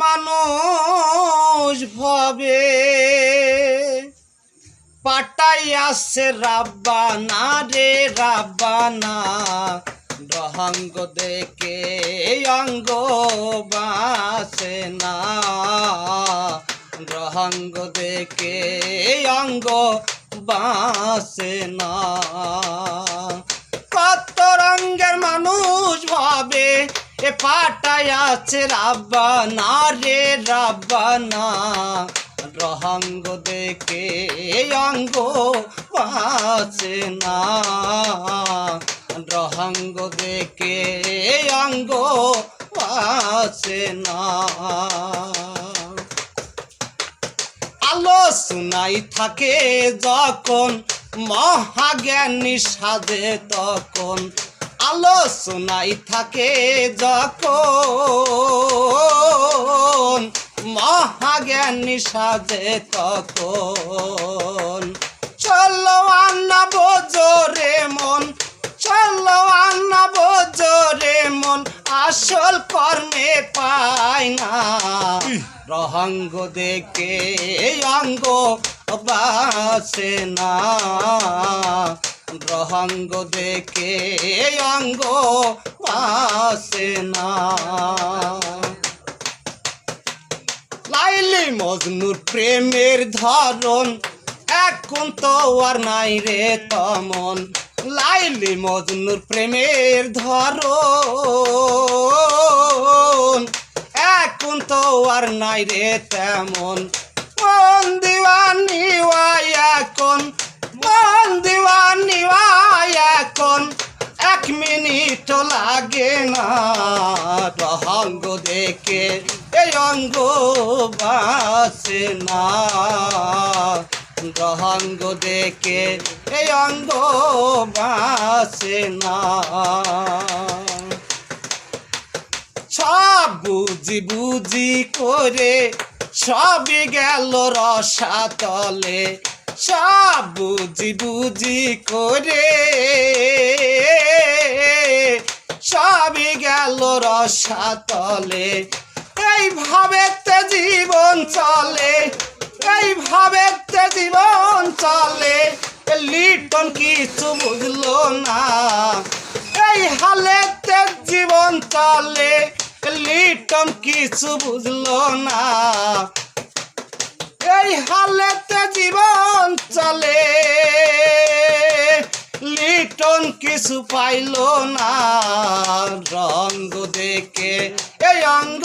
মানুষ ভবে পাঠাইয়াছে রাব্বানা রে রাব্বানা রহঙ্গ দেখে অঙ্গ বাসে না রহঙ্গ দেখে অঙ্গ বাসে না কত রঙের মানুষ ভাবে এ পাঠাইয়াছে রাব্বানা রে রাব্বানা রহঙ্গ দেখে অঙ্গ বাসে না রহঙ্গ দেখে অঙ্গ বাসে না আলোচনায় থাকে যখন মহাজ্ঞানী সাজে তখন আলোচনায় থাকে যখন মহাজ্ঞানী সাজে তখন চলো আন্না বোঝরে মন চলো আন্না বোঝরে মন আসল কর্মে পায় না রহঙ্গ দেখে অঙ্গ বাসে না রহঙ্গ দেখে অঙ্গ বাসে না লাইলি মজনুর প্রেমের ধরন এখন তো আর নাই রে তমন লাইলি মজনুর প্রেমের ধরন এখন তো আর নাই রে তেমন মন দিওয়ানি এখন মন দিওয়ানি এখন এক মিনিট লাগে না রহঙ্গ দেখে এই অঙ্গ বাসে না রহঙ্গ দেখে এই অঙ্গ বাসে না সব বুঝি বুঝি করে সবই গেল রসাতলে সব বুঝি বুঝি করে সবই গেল রসাতলে এইভাবে তে জীবন চলে এইভাবে তে জীবন চলে লিটন কিছু বুঝলো না এই হালেতে জীবন চলে লিটন কিছু বুঝলো না এই হালেতে জীবন চলে লিটন কিছু পাইলো না রঙ্গ দেখে এই অঙ্গ